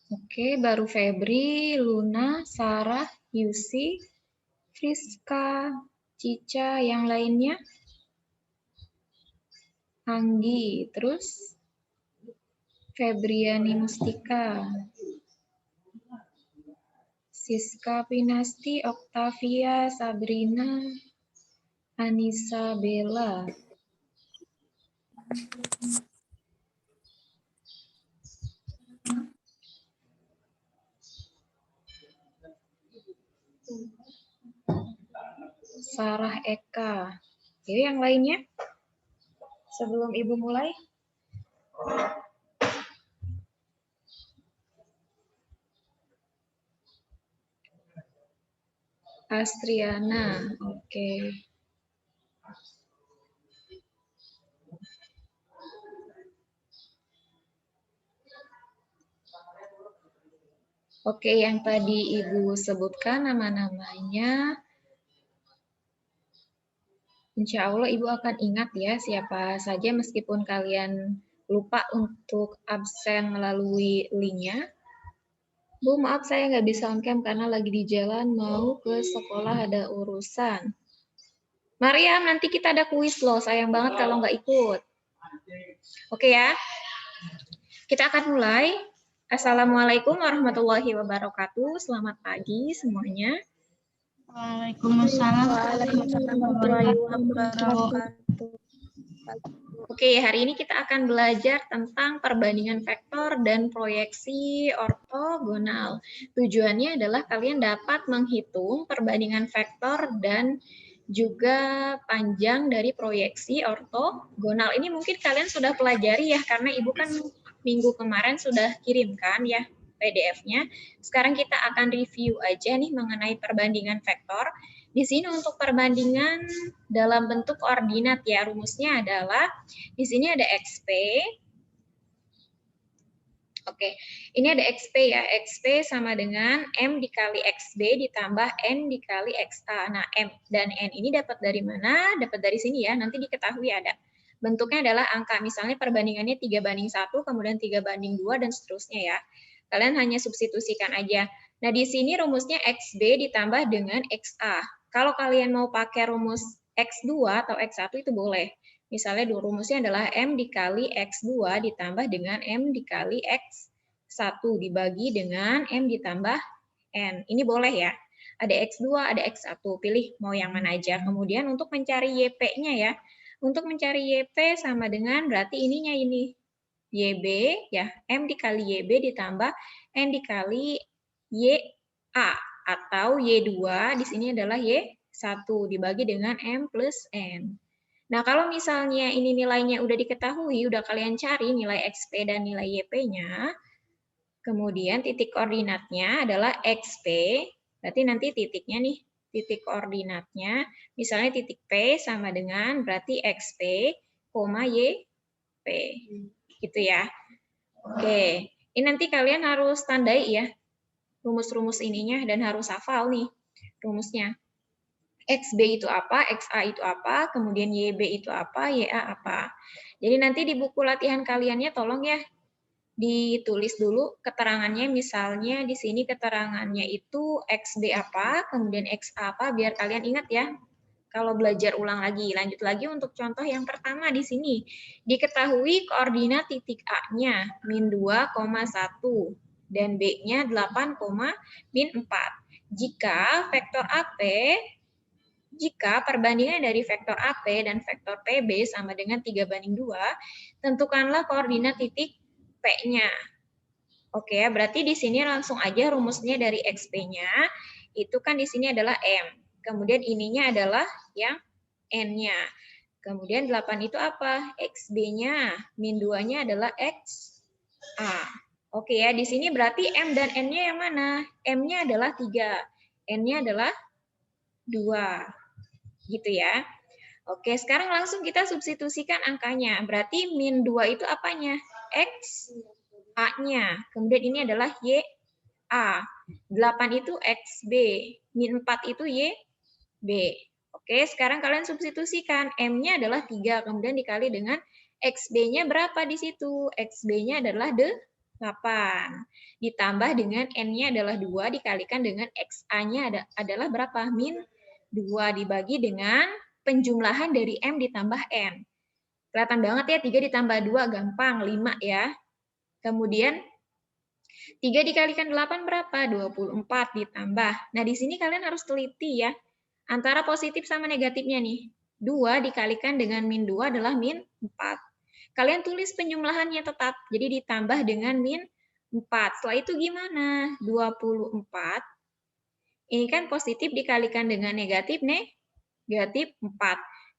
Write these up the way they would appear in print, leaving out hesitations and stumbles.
Oke, baru Febri, Luna, Sarah, Yusi, Friska, Cica, yang lainnya? Anggi, terus Febriani Mustika, Siska Pinasti, Oktavia, Sabrina, Anissa Bella. Sarah Eka. Oke, yang lainnya? Sebelum Ibu mulai. Astriana, oke. Oke, yang tadi Ibu sebutkan nama-namanya, insya Allah Ibu akan ingat ya siapa saja meskipun kalian lupa untuk absen melalui linknya. Bu, maaf saya nggak bisa on cam karena lagi di jalan mau ke sekolah ada urusan. Mariam, nanti kita ada kuis loh, sayang banget kalau nggak ikut. Oke ya, kita akan mulai. Assalamualaikum warahmatullahi wabarakatuh. Selamat pagi semuanya. Waalaikumsalam warahmatullahi wabarakatuh. Oke, hari ini kita akan belajar tentang perbandingan vektor dan proyeksi ortogonal. Tujuannya adalah kalian dapat menghitung perbandingan vektor dan juga panjang dari proyeksi ortogonal. Ini mungkin kalian sudah pelajari ya, karena Ibu kan minggu kemarin sudah kirimkan ya PDF-nya. Sekarang kita akan review aja nih mengenai perbandingan vektor. Di sini untuk perbandingan dalam bentuk koordinat ya, rumusnya adalah di sini ada XP. Oke, ini ada XP ya. XP sama dengan M dikali XB ditambah N dikali XA. Nah, M dan N ini dapat dari mana? Dapat dari sini ya, nanti diketahui ada. Bentuknya adalah angka, misalnya perbandingannya 3:1, kemudian 3:2, dan seterusnya ya. Kalian hanya substitusikan aja. Nah, di sini rumusnya XB ditambah dengan XA. Kalau kalian mau pakai rumus X2 atau X1 itu boleh. Misalnya rumusnya adalah M dikali X2 ditambah dengan M dikali X1 dibagi dengan M ditambah N. Ini boleh ya. Ada X2, ada X1. Pilih mau yang mana aja. Kemudian untuk mencari YP-nya ya. Untuk mencari YP sama dengan berarti ininya ini. YB ya, M dikali YB ditambah N dikali YA. Atau Y2 di sini adalah Y1 dibagi dengan M plus N. Nah, kalau misalnya ini nilainya udah diketahui, udah kalian cari nilai XP dan nilai YP-nya, kemudian titik koordinatnya adalah XP, berarti nanti titiknya nih, titik koordinatnya, misalnya titik P sama dengan berarti XP, YP, gitu ya. Oke, ini nanti kalian harus tandai ya, rumus-rumus ininya, dan harus hafal nih rumusnya. XB itu apa, XA itu apa, kemudian YB itu apa, YA apa. Jadi nanti di buku latihan kaliannya tolong ya ditulis dulu keterangannya, misalnya di sini keterangannya itu XB apa, kemudian XA apa, biar kalian ingat ya. Kalau belajar ulang lagi, lanjut lagi untuk contoh yang pertama di sini. Diketahui koordinat titik A-nya min 2,1 dan B-nya 8, min 4. Jika vektor AP Jika perbandingan dari vektor AP dan vektor PB sama dengan 3:2, tentukanlah koordinat titik P-nya. Oke, berarti di sini langsung aja rumusnya dari XP-nya, itu kan di sini adalah M. Kemudian ininya adalah yang N-nya. Kemudian 8 itu apa? XB-nya. Min 2-nya adalah XA. Oke ya, di sini berarti M dan N-nya yang mana? M-nya adalah 3, N-nya adalah 2. Gitu ya. Oke, sekarang langsung kita substitusikan angkanya. Berarti min 2 itu apanya? X A-nya. Kemudian ini adalah Y A. 8 itu XB. Min 4 itu YB. Oke, sekarang kalian substitusikan. M-nya adalah 3, kemudian dikali dengan XB-nya berapa di situ? XB-nya adalah 8. Ditambah dengan N-nya adalah 2, dikalikan dengan XA-nya adalah berapa? Min 2, dibagi dengan penjumlahan dari M ditambah N. Kelihatan banget ya, 3 ditambah 2, gampang, 5 ya. Kemudian 3 dikalikan 8 berapa? 24 ditambah. Nah, di sini kalian harus teliti ya. Antara positif sama negatifnya nih. 2 dikalikan dengan min 2 adalah min 4. Kalian tulis penjumlahannya tetap. Jadi ditambah dengan min 4. Setelah itu gimana? 24. Ini kan positif dikalikan dengan negatif, negatif 4.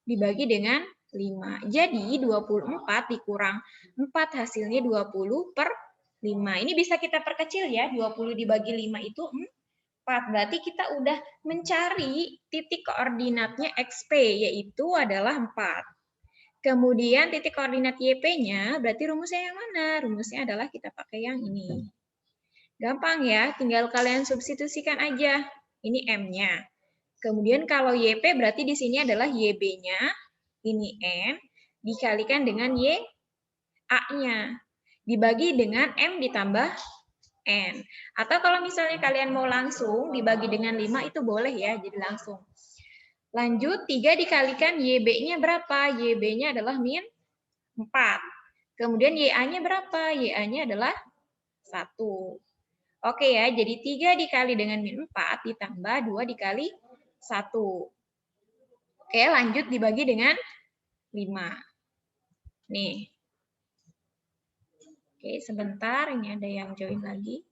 Dibagi dengan 5. Jadi 24 dikurang 4 hasilnya 20 per 5. Ini bisa kita perkecil ya. 20 dibagi 5 itu 4. Berarti kita udah mencari titik koordinatnya XP, yaitu adalah 4. Kemudian titik koordinat YP-nya, berarti rumusnya yang mana? Rumusnya adalah kita pakai yang ini. Gampang ya, tinggal kalian substitusikan aja. Ini M-nya. Kemudian kalau YP berarti di sini adalah YB-nya, ini N, dikalikan dengan YA-nya. Dibagi dengan M ditambah N. Atau kalau misalnya kalian mau langsung dibagi dengan 5 itu boleh ya, jadi langsung. Lanjut, 3 dikalikan YB-nya berapa? YB-nya adalah min 4. Kemudian YA-nya berapa? YA-nya adalah 1. Oke ya, jadi 3 dikali dengan min 4 ditambah 2 dikali 1. Oke, lanjut dibagi dengan 5. Nih. Oke, sebentar, ini ada yang join lagi.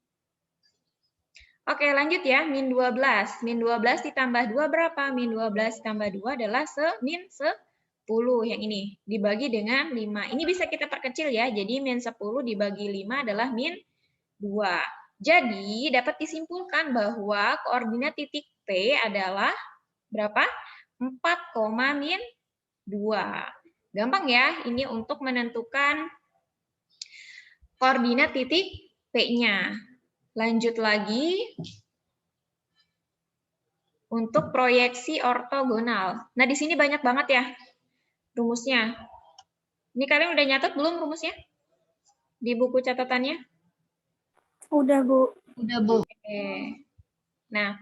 Oke, lanjut ya, min 12. Min 12 ditambah 2 berapa? Min 12 ditambah 2 adalah min 10, yang ini. Dibagi dengan 5. Ini bisa kita perkecil ya, jadi min 10 dibagi 5 adalah min 2. Jadi, dapat disimpulkan bahwa koordinat titik P adalah berapa? 4, min 2. Gampang ya, ini untuk menentukan koordinat titik P-nya. Lanjut lagi untuk proyeksi ortogonal. Nah, di sini banyak banget ya rumusnya. Ini kalian udah nyatet belum rumusnya? Di buku catatannya? Udah, Bu. Udah, Bu. Oke. Nah,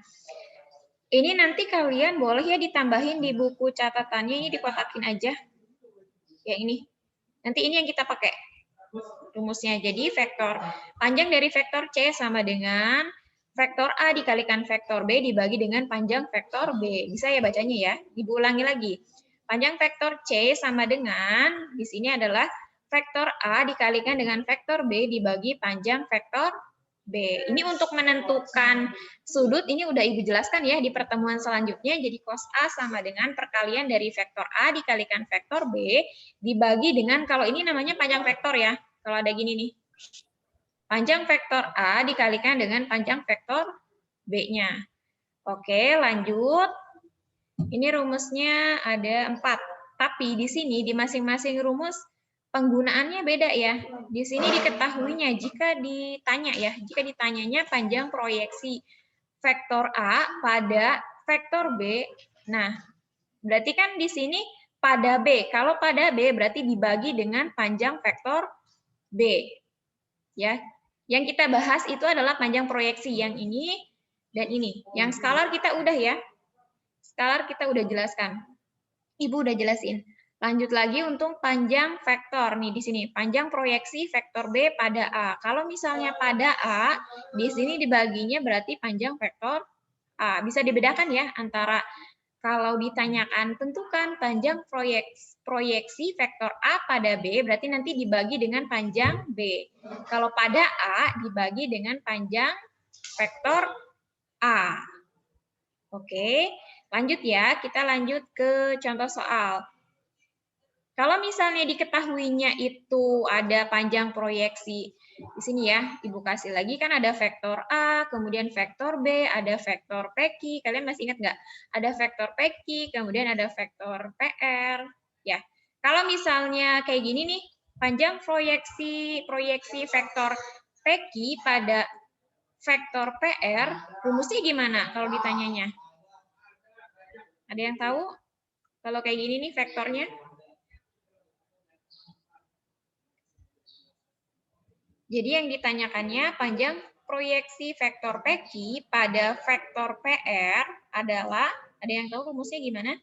ini nanti kalian boleh ya ditambahin di buku catatannya, ini dikotakin aja. Ya ini. Nanti ini yang kita pakai rumusnya. Jadi vektor panjang dari vektor C sama dengan vektor A dikalikan vektor B dibagi dengan panjang vektor B. Bisa ya bacanya ya? Ibu ulangi lagi. Panjang vektor C sama dengan, di sini adalah vektor A dikalikan dengan vektor B dibagi panjang vektor B. Ini untuk menentukan sudut, ini udah Ibu jelaskan ya di pertemuan selanjutnya. Jadi cos A sama dengan perkalian dari vektor A dikalikan vektor B dibagi dengan, kalau ini namanya panjang vektor ya. Kalau ada gini nih. Panjang vektor A dikalikan dengan panjang vektor B-nya. Oke, lanjut. Ini rumusnya ada 4. Tapi di sini, di masing-masing rumus, penggunaannya beda ya. Di sini diketahuinya jika ditanya ya, jika ditanyanya panjang proyeksi vektor A pada vektor B. Nah, berarti kan di sini pada B. Kalau pada B berarti dibagi dengan panjang vektor B. Ya. Yang kita bahas itu adalah panjang proyeksi yang ini dan ini. Yang skalar kita udah ya. Skalar kita udah jelaskan. Ibu udah jelasin. Lanjut lagi untuk panjang vektor nih di sini. Panjang proyeksi vektor B pada A. Kalau misalnya pada A, di sini dibaginya berarti panjang vektor A. Bisa dibedakan ya antara kalau ditanyakan tentukan panjang proyeksi vektor A pada B, berarti nanti dibagi dengan panjang B. Kalau pada A dibagi dengan panjang vektor A. Oke, lanjut ya. Kita lanjut ke contoh soal. Kalau misalnya diketahuinya itu ada panjang proyeksi, di sini ya, Ibu kasih lagi kan ada vektor A, kemudian vektor B, ada vektor PQ. Kalian masih ingat nggak? Ada vektor PQ, kemudian ada vektor PR. Ya, kalau misalnya kayak gini nih, panjang proyeksi vektor PQ pada vektor PR, rumusnya gimana kalau ditanyanya? Ada yang tahu? Kalau kayak gini nih vektornya. Jadi yang ditanyakannya panjang proyeksi vektor PQ pada vektor PR adalah, ada yang tahu rumusnya gimana?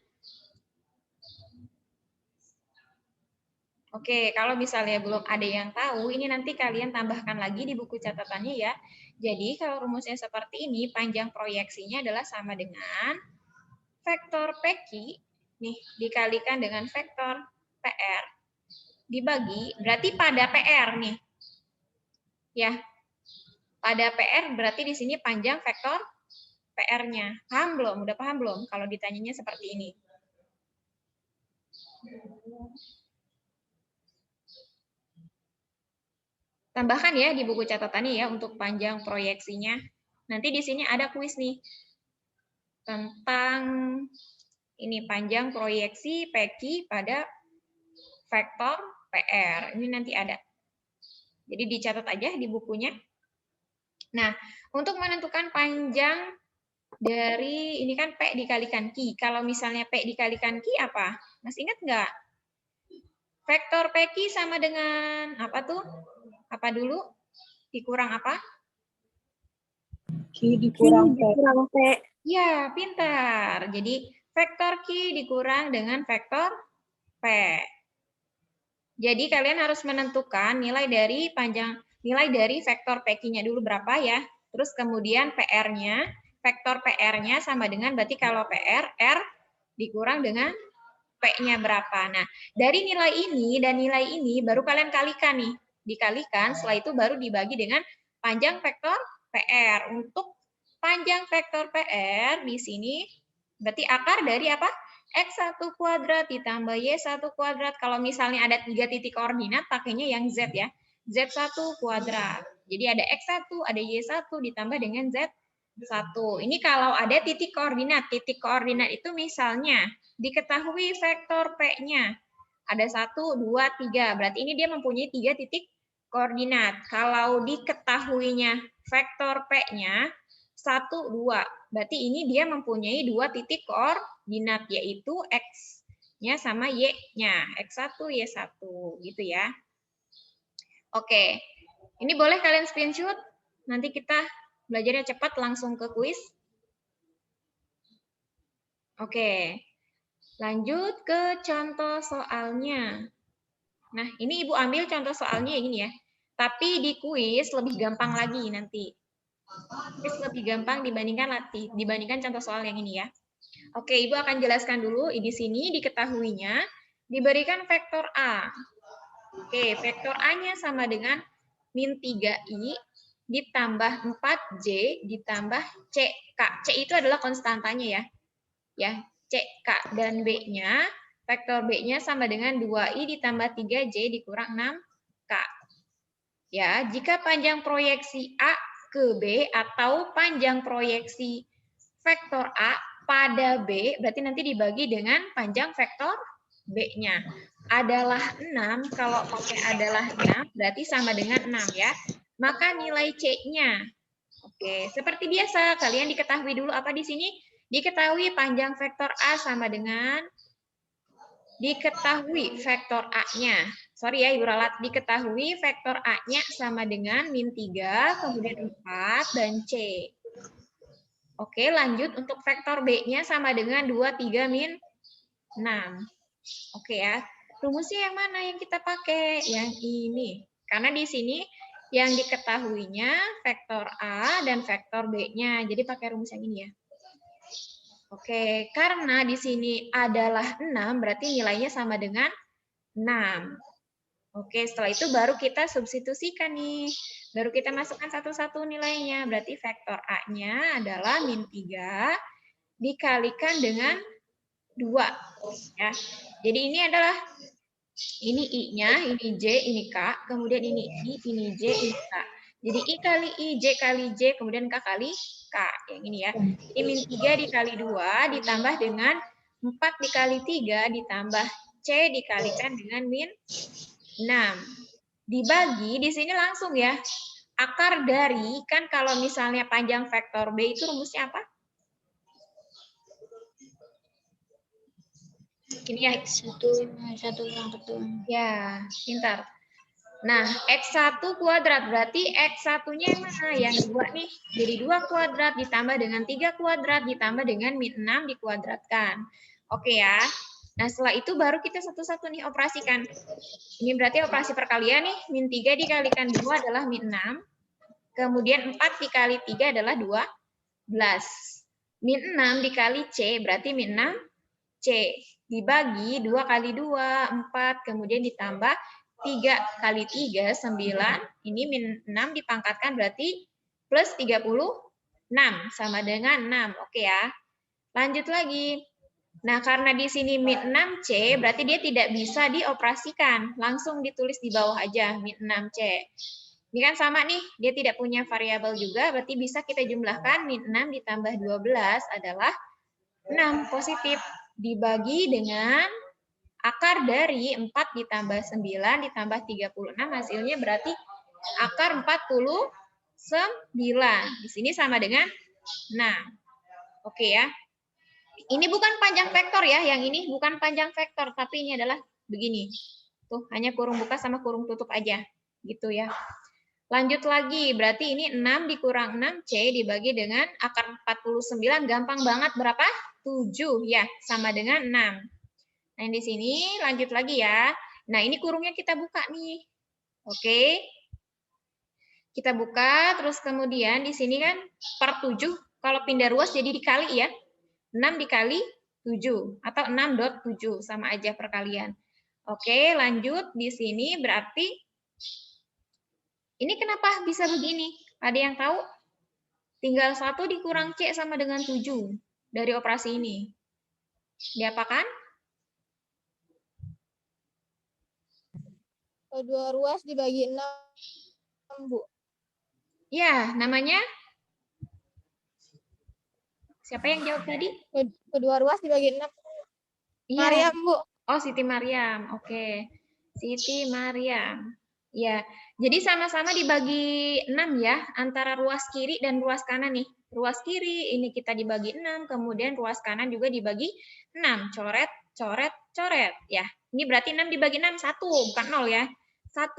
Oke, kalau misalnya belum ada yang tahu, ini nanti kalian tambahkan lagi di buku catatannya ya. Jadi kalau rumusnya seperti ini, panjang proyeksinya adalah sama dengan vektor PQ, nih, dikalikan dengan vektor PR, dibagi, berarti pada PR nih. Ya, pada PR berarti di sini panjang vektor PR-nya. Paham belum? Udah paham belum kalau ditanyanya seperti ini? Tambahkan ya di buku catatannya ya untuk panjang proyeksinya. Nanti di sini ada kuis nih tentang ini panjang proyeksi PQ pada vektor PR. Ini nanti ada. Jadi dicatat aja di bukunya. Nah, untuk menentukan panjang dari ini kan P dikalikan Q. Kalau misalnya P dikalikan Q apa? Masih ingat nggak? Vektor PQ sama dengan apa tuh? Apa dulu? Dikurang apa? Q dikurang P. Ya, pintar. Jadi vektor Q dikurang dengan vektor P. Jadi kalian harus menentukan nilai dari vektor PQ-nya dulu berapa ya. Terus kemudian PR-nya, vektor PR-nya sama dengan berarti kalau PR, R dikurang dengan P-nya berapa. Nah, dari nilai ini dan nilai ini baru kalian kalikan nih. Dikalikan, setelah itu baru dibagi dengan panjang vektor PR. Untuk panjang vektor PR di sini berarti akar dari apa? X1 kuadrat ditambah Y1 kuadrat. Kalau misalnya ada 3 titik koordinat, pakainya yang Z ya. Z1 kuadrat. Jadi ada X1, ada Y1 ditambah dengan Z1. Ini kalau ada titik koordinat. Titik koordinat itu misalnya diketahui vektor P-nya. Ada 1, 2, 3. Berarti ini dia mempunyai 3 titik koordinat. Kalau diketahuinya vektor P-nya 1, 2. Berarti ini dia mempunyai 2 titik koordinat, yaitu X-nya sama Y-nya. X1, Y1. Gitu ya. Oke. Ini boleh kalian screenshot. Nanti kita belajarnya cepat langsung ke kuis. Oke. Lanjut ke contoh soalnya. Nah, ini Ibu ambil contoh soalnya yang ini ya. Tapi di kuis lebih gampang lagi nanti. Kuis lebih gampang dibandingkan contoh soal yang ini ya. Oke, Ibu akan jelaskan dulu. Di sini diketahuinya diberikan vektor A. Oke, vektor A-nya sama dengan min 3i ditambah 4j ditambah ck. C itu adalah konstantanya ya. Ya, ck dan b-nya, vektor b-nya sama dengan 2i ditambah 3j dikurang 6k. Ya, jika panjang proyeksi A ke B atau panjang proyeksi vektor A pada B, berarti nanti dibagi dengan panjang vektor B-nya. Adalah 6, kalau pakai adalah 6, berarti sama dengan 6 ya. Maka nilai C-nya. Oke, seperti biasa, kalian diketahui dulu apa di sini? Diketahui panjang vektor A sama dengan diketahui vektor A-nya. Sorry ya Ibu Ralat, diketahui vektor A-nya sama dengan min 3, kemudian 4, dan C. Oke, lanjut untuk vektor B-nya sama dengan 2, 3, min 6. Oke ya, rumusnya yang mana yang kita pakai? Yang ini. Karena di sini yang diketahuinya vektor A dan vektor B-nya. Jadi pakai rumus yang ini ya. Oke, karena di sini adalah 6, berarti nilainya sama dengan 6. Oke, setelah itu baru kita substitusikan nih. Baru kita masukkan satu-satu nilainya. Berarti vektor A-nya adalah min 3 dikalikan dengan 2. Ya. Jadi ini adalah ini I-nya, ini J, ini K, kemudian ini I, ini J, ini K. Jadi I kali I, J kali J, kemudian K kali K. Yang ini ya. Ini min 3 dikali 2 ditambah dengan 4 dikali 3 ditambah C dikalikan dengan min 6. Dibagi, di sini langsung ya. Akar dari, kan kalau misalnya panjang vektor B itu rumusnya apa? Ini ya. X1 kurang 1. Ya, pintar. Nah, X1 kuadrat berarti X1-nya yang mana? Yang 2 nih. Jadi 2 kuadrat ditambah dengan 3 kuadrat ditambah dengan min 6 dikuadratkan. Oke ya. Nah, setelah itu baru kita satu-satu nih operasikan. Ini berarti operasi perkalian nih. Min 3 dikalikan 2 adalah min 6. Kemudian 4 dikali 3 adalah 12. Min 6 dikali C berarti min 6 C. Dibagi 2 kali 2, 4. Kemudian ditambah 3 kali 3, 9. Ini min 6 dipangkatkan berarti plus 36. Sama dengan 6. Oke ya. Lanjut lagi. Nah, karena di sini min 6C, berarti dia tidak bisa dioperasikan. Langsung ditulis di bawah aja, min 6C. Ini kan sama nih, dia tidak punya variabel juga, berarti bisa kita jumlahkan min 6 ditambah 12 adalah 6 positif. Dibagi dengan akar dari 4 ditambah 9 ditambah 36, hasilnya berarti akar 49. Di sini sama dengan 6. Oke ya. Ini bukan panjang vektor ya, yang ini bukan panjang vektor, tapi ini adalah begini. Tuh, hanya kurung buka sama kurung tutup aja. Gitu ya. Lanjut lagi, berarti ini 6 dikurang 6C dibagi dengan akar 49, gampang banget berapa? 7 ya, sama dengan 6. Nah, di sini lanjut lagi ya. Nah, ini kurungnya kita buka nih. Oke. Kita buka, terus kemudian di sini kan per 7, kalau pindah ruas jadi dikali ya. 6 dikali 7, atau 6.7, sama aja perkalian. Oke, lanjut. Di sini berarti, ini kenapa bisa begini? Ada yang tahu? Tinggal 1 dikurang C sama dengan 7 dari operasi ini. Diapakan? Kedua ruas dibagi 6, Bu. Ya, namanya? Siapa yang jawab tadi? Kedua ruas dibagi 6. Iya. Mariam, Bu. Oh, Siti Mariam. Oke. Siti Mariam. Ya, jadi sama-sama dibagi 6 ya, antara ruas kiri dan ruas kanan nih. Ruas kiri ini kita dibagi 6, kemudian ruas kanan juga dibagi 6. Coret, coret, coret. Ya, ini berarti 6 dibagi 6, 1, bukan 0 ya. 1.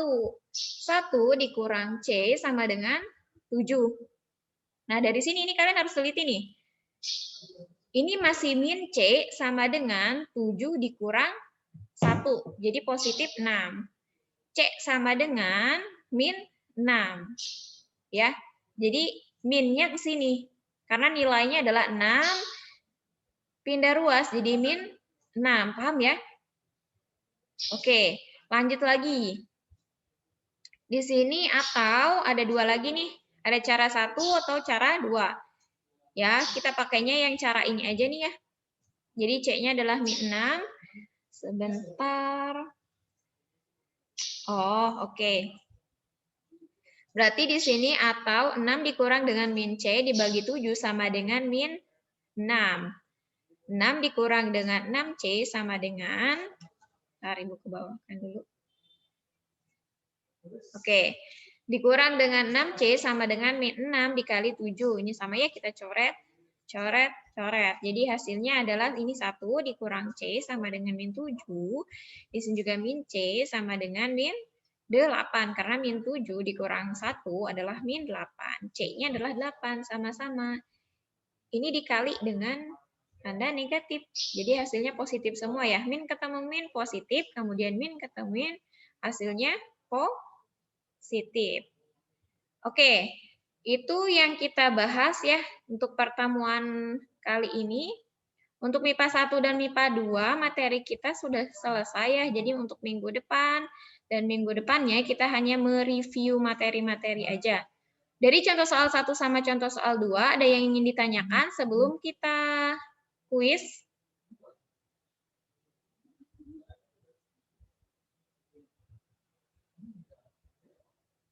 1 dikurang C sama dengan 7. Nah, dari sini ini kalian harus teliti nih. Ini masih min C sama dengan 7 dikurang 1. Jadi positif 6. C sama dengan min 6. Ya. Jadi minnya ke sini. Karena nilainya adalah 6. Pindah ruas jadi min 6. Paham ya? Oke, lanjut lagi. Di sini atau ada 2 lagi nih. Ada cara 1 atau cara 2. Ya, kita pakainya yang cara ini aja nih ya. Jadi C-nya adalah min 6. Sebentar. Oh, oke. Berarti di sini atau 6 dikurang dengan min C dibagi 7 sama dengan min 6. 6 dikurang dengan 6C sama dengan, bentar Ibu ke bawahkan dulu. Oke, dikurang dengan 6C sama dengan min 6 dikali 7. Ini sama ya, kita coret, coret, coret. Jadi hasilnya adalah ini 1 dikurang C sama dengan min 7. Di sini juga min C sama dengan min 8. Karena min 7 dikurang 1 adalah min 8. C-nya adalah 8, sama-sama. Ini dikali dengan tanda negatif. Jadi hasilnya positif semua ya. Min ketemu min positif, kemudian min ketemu min, hasilnya positif. Oke, itu yang kita bahas ya untuk pertemuan kali ini. Untuk MIPA 1 dan MIPA 2, materi kita sudah selesai ya. Jadi untuk minggu depan dan minggu depannya kita hanya mereview materi-materi aja. Dari contoh soal 1 sama contoh soal 2, ada yang ingin ditanyakan sebelum kita kuis?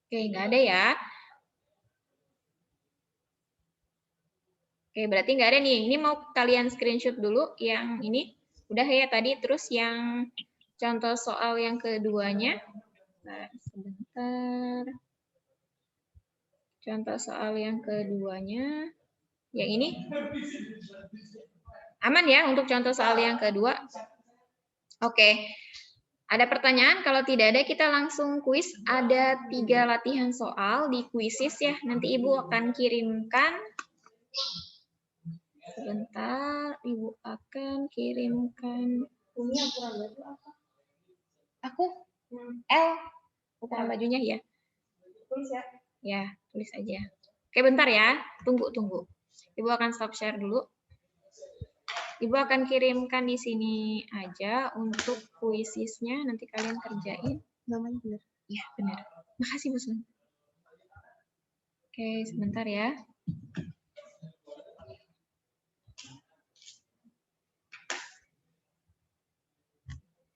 Oke, nggak ada ya. Oke, berarti nggak ada nih. Ini mau kalian screenshot dulu yang ini. Udah ya tadi, terus yang contoh soal yang keduanya. Nah, sebentar. Contoh soal yang keduanya. Yang ini. Aman ya untuk contoh soal yang kedua? Oke. Ada pertanyaan? Kalau tidak ada, kita langsung kuis. Ada 3 latihan soal di kuisis ya. Nanti Ibu akan kirimkan. Sebentar, Ibu akan kirimkan. Aku? L. Ukuran bajunya ya? Tulis ya? Ya, tulis aja. Oke, bentar ya. Tunggu. Ibu akan stop share dulu. Ibu akan kirimkan di sini aja untuk kuisisnya. Nanti kalian kerjain. Namanya benar. Ya, benar. Makasih, Bu Sun. Oke, sebentar ya.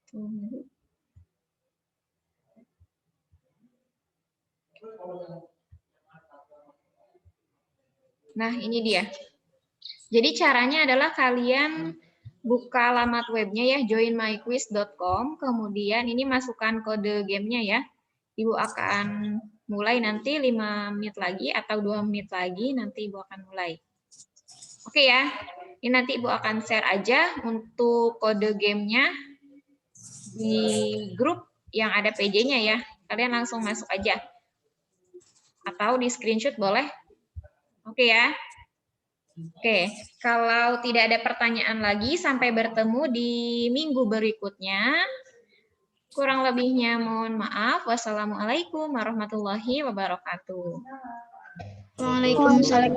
Tunggu. Nah, ini dia. Jadi caranya adalah kalian buka alamat webnya ya, joinmyquiz.com, kemudian ini masukkan kode gamenya ya. Ibu akan mulai nanti 5 menit lagi atau 2 menit lagi, nanti Ibu akan mulai. Oke ya, ini nanti Ibu akan share aja untuk kode gamenya di grup yang ada PJ-nya ya. Kalian langsung masuk aja. Atau di screenshot boleh. Oke ya. Oke, kalau tidak ada pertanyaan lagi, sampai bertemu di minggu berikutnya. Kurang lebihnya mohon maaf. Wassalamualaikum warahmatullahi wabarakatuh. Waalaikumsalam.